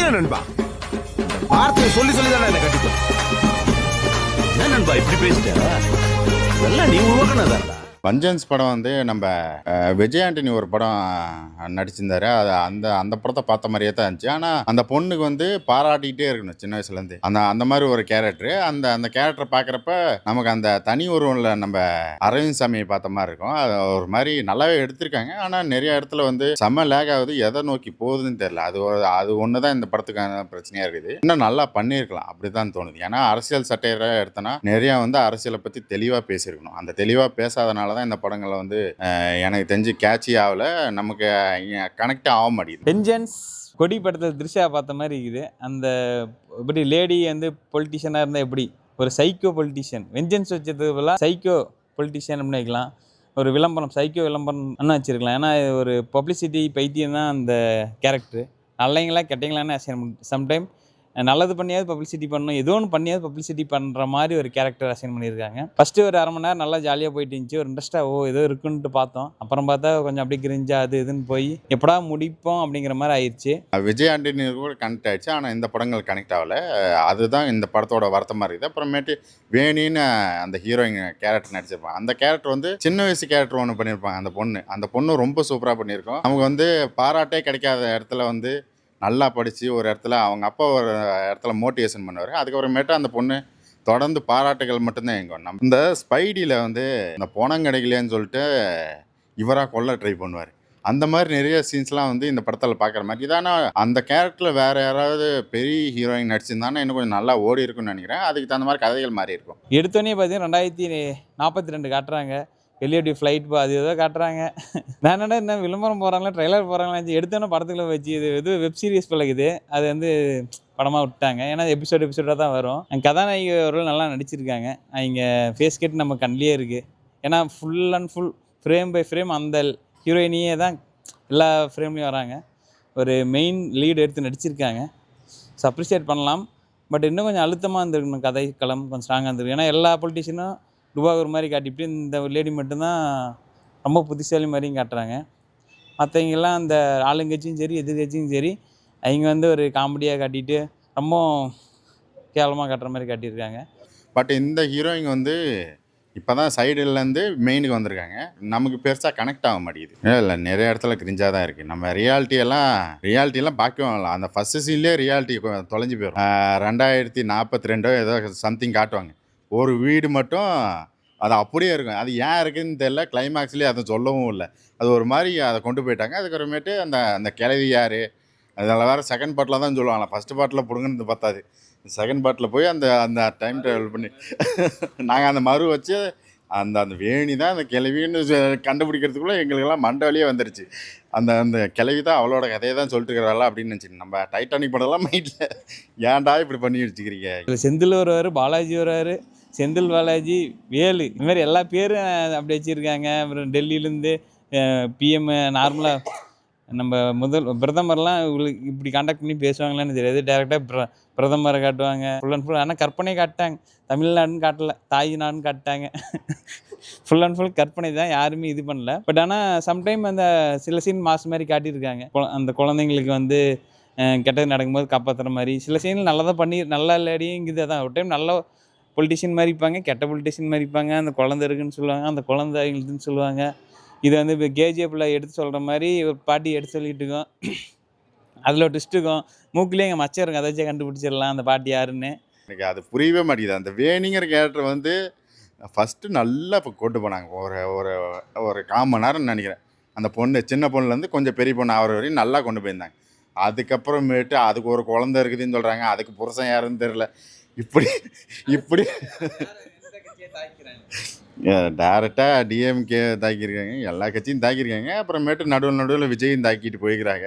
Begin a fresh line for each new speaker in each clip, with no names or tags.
இல்ல நண்பா, வார்த்தையை சொல்லி சொல்லி தானே என்ன கட்டிப்போம். என்ன நண்பா இப்படி பேசிட்ட? எல்லாம் நீ உருவாக்குனதாடா.
பஞ்சன்ஸ் படம் வந்து நம்ம விஜய் ஆண்டனி ஒரு படம் நடிச்சிருந்தாரு. அது அந்த அந்த படத்தை பார்த்த மாதிரியே தான் இருந்துச்சு. ஆனால் அந்த பொண்ணுக்கு வந்து பாராட்டிக்கிட்டே இருக்கணும் சின்ன வயசுலேருந்து. அந்த அந்த மாதிரி ஒரு கேரக்டரு. அந்த அந்த கேரக்டரை பார்க்குறப்ப நமக்கு அந்த தனி உருவம்ல நம்ம அரவிந்த் சாமியை பார்த்த மாதிரி இருக்கும். அது ஒரு மாதிரி நல்லாவே எடுத்திருக்காங்க. ஆனால் நிறைய இடத்துல வந்து செம்ம லேக் ஆகுது. எதை நோக்கி போகுதுன்னு தெரியல. அது ஒன்று தான் இந்த படத்துக்கான பிரச்சனையாக இருக்குது. இன்னும் நல்லா பண்ணியிருக்கலாம் அப்படி தான் தோணுது. ஏன்னா அரசியல் சட்டையை எடுத்தோன்னா நிறையா வந்து அரசியலை பற்றி தெளிவாக பேசியிருக்கணும். அந்த தெளிவாக பேசாதனால தான் இந்த படங்களை வந்து எனக்கு தெரிஞ்சு கேட்சி ஆகல, நமக்கு கனெக்ட் ஆக மாட்டேங்குது.
வெஞ்சன்ஸ் கொடி படத்தில் த்ரிஷா பார்த்த மாதிரி இருக்குது. அந்த இப்படி லேடி வந்து பொலிட்டிஷியனாக இருந்தால் எப்படி ஒரு சைக்கோ பொலிட்டிஷியன், வெஞ்சன்ஸ் வச்சதுக்கு பதிலாக சைக்கோ பொலிட்டிஷியன் அப்படின்னு வைக்கலாம். ஒரு விளம்பரம், சைக்கோ விளம்பரம்னு வச்சுருக்கலாம். ஏன்னா ஒரு பப்ளிசிட்டி பைத்தியம் தான் அந்த கேரக்டரு. நல்லவங்களா கெட்டவங்களான்னு சம்டைம் நல்லது பண்ணியாவது பப்ளிசிட்டி பண்ணணும், ஏதோ ஒன்று பண்ணியாவது பப்ளிசிட்டி பண்ணுற மாதிரி ஒரு கேரக்டர் அசைன் பண்ணியிருக்காங்க. ஃபஸ்ட்டு ஒரு அரை மணி நேரம் நல்லா ஜாலியாக போயிட்டு இருந்துச்சு, ஒரு இன்ட்ரெஸ்ட்டாக ஏதோ இருக்குன்ட்டு பார்த்தோம். அப்புறம் பார்த்தா கொஞ்சம் அப்படி கிரிஞ்சா அது இதுன்னு போய் எப்படா முடிப்போம் அப்படிங்கிற மாதிரி ஆயிடுச்சு.
விஜய் ஆண்டனி கூட கனெக்ட் ஆயிடுச்சு, ஆனால் இந்த படங்கள் கனெக்ட் ஆகலை. அதுதான் இந்த படத்தோட வருத்தமாக இருக்குது. அப்புறமேட்டு வேணின்னு அந்த ஹீரோயின் கேரக்டர் நடிச்சிருப்பாங்க. அந்த கேரக்டர் வந்து சின்ன வயசு கேரக்டர் ஒன்று பண்ணியிருப்பாங்க. அந்த பொண்ணு ரொம்ப சூப்பராக பண்ணியிருக்கோம். நமக்கு வந்து பாராட்டே கிடைக்காத இடத்துல வந்து நல்லா படித்து ஒரு இடத்துல அவங்க அப்பா ஒரு இடத்துல மோட்டிவேஷன் பண்ணுவார். அதுக்கப்புறமேட்டு அந்த பொண்ணு தொடர்ந்து பாராட்டுகள் மட்டும்தான் எங்க நம்ம. இந்த ஸ்பைடியில் வந்து இந்த பணம் கிடைக்கலையான்னு சொல்லிட்டு இவராக கொல்ல ட்ரை பண்ணுவார். அந்த மாதிரி நிறைய சீன்ஸ்லாம் வந்து இந்த படத்தில் பார்க்குற மாதிரி. இதானா அந்த கேரக்டரில் வேறு யாராவது பெரிய ஹீரோயின் நடிச்சிருந்தானா இன்னும் கொஞ்சம் நல்லா ஓடி இருக்குன்னு நினைக்கிறேன். அதுக்கு தகுந்த மாதிரி கதைகள் மாறி இருக்கும்.
எடுத்தோடனே பார்த்தீங்கன்னா 2042 காட்டுறாங்க. வெளியே ஃப்ளைட் அது ஏதோ காட்டுறாங்க. நான் என்ன விளம்பரம் போகிறாங்களா ட்ரெய்லர் போகிறாங்களா எடுத்தோன்னே படத்துக்குள்ள வச்சு இது வெப் சீரிஸ் பழகுது. அது வந்து படமாக விட்டாங்க. ஏன்னா எபிசோடாக தான் வரும். கதாநாயகி அவர்கள் நல்லா நடிச்சிருக்காங்க. அவங்க ஃபேஸ் கட் நம்ம கண்ணிலே இருக்குது. ஏன்னா full and full frame by frame அந்த ஹீரோயினியே தான் எல்லா ஃப்ரேம்லேயும் வராங்க. ஒரு மெயின் லீடு எடுத்து நடிச்சிருக்காங்க. ஸோ அப்ரிஷியேட் பண்ணலாம். பட் இன்னும் கொஞ்சம் அழுத்தமாக இருந்திருக்கணும், கதை களம் கொஞ்சம் ஸ்ட்ராங்காக இருந்திருக்கு. ஏன்னா எல்லா பொலிட்டிஷியனும் துபாகூர் மாதிரி காட்டிவிட்டு இந்த லேடி மட்டும்தான் ரொம்ப புத்திசாலி மாதிரியும் காட்டுறாங்க. மற்றவங்கெல்லாம் அந்த ஆளுங்கட்சியும் சரி எதிர்கட்சியும் சரி அவங்க வந்து ஒரு காமெடியாக காட்டிட்டு ரொம்ப கேவலமாக காட்டுற மாதிரி காட்டியிருக்காங்க.
பட் இந்த ஹீரோயின் வந்து இப்போ தான் சைடுலேருந்து மெயினுக்கு வந்திருக்காங்க. நமக்கு பெருசாக கனெக்ட் ஆக மாட்டேங்குது. இல்லை நிறைய இடத்துல கிரிஞ்சாக தான் இருக்குது. நம்ம ரியாலிட்டியெல்லாம் பார்க்கவே இல்லை. அந்த ஃபஸ்ட்டு சீன்லேயே ரியாலிட்டி தொலைஞ்சு போயிடும். 2042 ஏதோ சம்திங் காட்டுவாங்க. ஒரு வீடு மட்டும் அது அப்படியே இருக்கும். அது ஏன் இருக்குதுன்னு தெரியல. கிளைமேக்ஸ்லேயே அதை சொல்லவும் இல்லை. அது ஒரு மாதிரி அதை கொண்டு போயிட்டாங்க. அதுக்கப்புறமேட்டு அந்த கிழவி யார் அதில் வேறு செகண்ட் பார்ட்டில் தான் சொல்லுவாங்களா. ஃபஸ்ட்டு பார்ட்டில் பிடுங்கன்னு பார்த்தாது. செகண்ட் பார்ட்டில் போய் அந்த டைம் ட்ராவல் பண்ணி நாங்கள் அந்த மறு வச்சு அந்த வேணி தான் அந்த கிழவின்னு கண்டுபிடிக்கிறதுக்குள்ளே எங்களுக்கெல்லாம் மண்டவழியே வந்துருச்சு. அந்த கிழவி தான் அவளோட கதையை தான் சொல்லிட்டு இருக்கிறாளா அப்படின்னு நினச்சிங்க. நம்ம டைட்டானிக் படம்லாம் மைண்டில் ஏன்டா இப்படி பண்ணி வச்சுக்கிறீங்க.
செந்தில் வருவார், பாலாஜி வருவார், செந்தில் பாலாஜி வேலு இந்த மாதிரி எல்லா பேரும் அப்படி வச்சுருக்காங்க. அப்புறம் டெல்லியிலேருந்து பிஎம் நார்மலாக நம்ம பிரதமர்லாம் இப்படி கான்டாக்ட் பண்ணி பேசுவாங்களான்னு தெரியாது. டேரெக்டாக பிரதமரை காட்டுவாங்க ஃபுல் அண்ட் ஃபுல். ஆனால் கற்பனை காட்டாங்க. தமிழ்நாடுன்னு காட்டலை, தாய் நாடுன்னு காட்டாங்க. ஃபுல் அண்ட் ஃபுல் கற்பனை தான், யாருமே இது பண்ணல. பட் ஆனால் சம்டைம் அந்த சில சீன் மாஸ் மாதிரி காட்டியிருக்காங்க. அந்த குழந்தைங்களுக்கு வந்து கெட்டது நடக்கும்போது காப்பாற்றுற மாதிரி சில சீன் நல்லா தான் பண்ணி நல்லா இல்லாடிங்குது. அதான் ஒரு டைம் நல்ல பொலிட்டிஷியன் மாதிரி இருப்பாங்க, கெட்ட பொலிட்டிஷியன் மாதிரி இருப்பாங்க. அந்த குழந்தை இருக்குன்னு சொல்லுவாங்க, அந்த குழந்தை அவங்களுக்குன்னு சொல்லுவாங்க. இது வந்து இப்போ கேஜிஎஃப்பில் எடுத்து சொல்கிற மாதிரி ஒரு பாட்டி எடுத்து சொல்லிட்டு இருக்கோம். அதில் ஒரு ட்விஸ்ட் இருக்கும். மூக்கிலே எங்கள் மச்சம் இருக்கும், அதை வச்சே கண்டுபிடிச்சிடலாம் அந்த பாட்டி யாருன்னு.
எனக்கு அது புரியவே மாட்டேங்குது. அந்த வேணிங்கிற கேரக்டர் வந்து ஃபஸ்ட்டு நல்லா இப்போ கொண்டு போனாங்க. ஒரு 1/4 மணி நேரம்னு நினைக்கிறேன். அந்த பொண்ணு சின்ன பொண்ணுலேருந்து கொஞ்சம் பெரிய பொண்ணு ஆகிற வரையும் நல்லா கொண்டு போயிருந்தாங்க. அதுக்கப்புறமேட்டு அதுக்கு ஒரு குழந்தை இருக்குதுன்னு சொல்கிறாங்க. அதுக்கு புருஷன் யாருன்னு தெரில. இப்படி டேரெக்டாக டிஎம்கே தாக்கியிருக்காங்க, எல்லா கட்சியும் தாக்கியிருக்காங்க. அப்புறமேட்டு நடுவில் விஜயும் தாக்கிட்டு போய்க்கிறாங்க.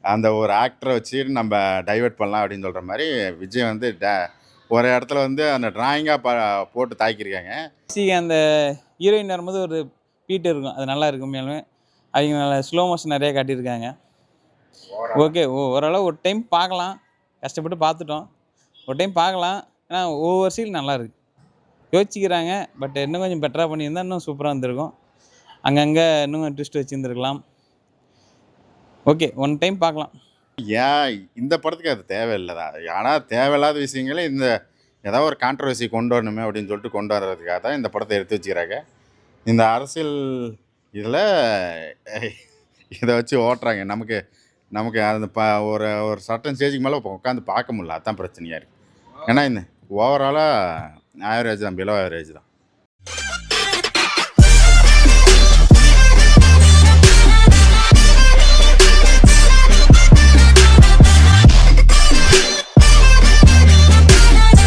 அந்த ஒரு ஆக்டரை வச்சு நம்ம டைவெர்ட் பண்ணலாம் அப்படின்னு சொல்கிற மாதிரி விஜய் வந்து ஒரு இடத்துல வந்து அந்த டிராயிங்காக போட்டு தாக்கியிருக்காங்க.
அந்த ஹீரோயின் வரும்போது ஒரு பீட்டு இருக்கும், அது நல்லா இருக்கும். மேலுமே அவங்க நல்லா ஸ்லோ மோஷன் நிறையா காட்டியிருக்காங்க. ஓகே, ஓரளவு ஒரு டைம் பார்க்கலாம். கஷ்டப்பட்டு பார்த்துட்டோம், ஒரு டைம் பார்க்கலாம். ஏன்னா ஒவ்வொரு சீல் நல்லா இருக்குது, யோசிச்சுக்கிறாங்க. பட் இன்னும் கொஞ்சம் பெட்டராக பண்ணியிருந்தால் இன்னும் சூப்பராக இருந்திருக்கும். அங்கங்கே இன்னும் ட்விஸ்ட் வச்சுருந்துருக்கலாம். ஓகே, ஒன் டைம் பார்க்கலாம்.
ஏன் இந்த படத்துக்கு அது தேவையில்லைதான். ஆனால் தேவையில்லாத விஷயங்களே இந்த ஏதாவது ஒரு கான்ட்ரவர்சி கொண்டு வரணுமே அப்படின்னு சொல்லிட்டு கொண்டு வர்றதுக்காக தான் இந்த படத்தை எடுத்து வச்சுக்கிறாங்க. இந்த அரசியல் இதில் இதை வச்சு ஓட்டுறாங்க. நமக்கு நமக்கு அந்த ஒரு ஒரு சர்டன் ஸ்டேஜுக்கு மேலே உட்காந்து பார்க்க முடியல. அதுதான் பிரச்சனையாக இருக்குது. ஏன்னா இந்த ஓவராலாக ஆவரேஜ் தான், பிலோ ஆவரேஜ் தான்.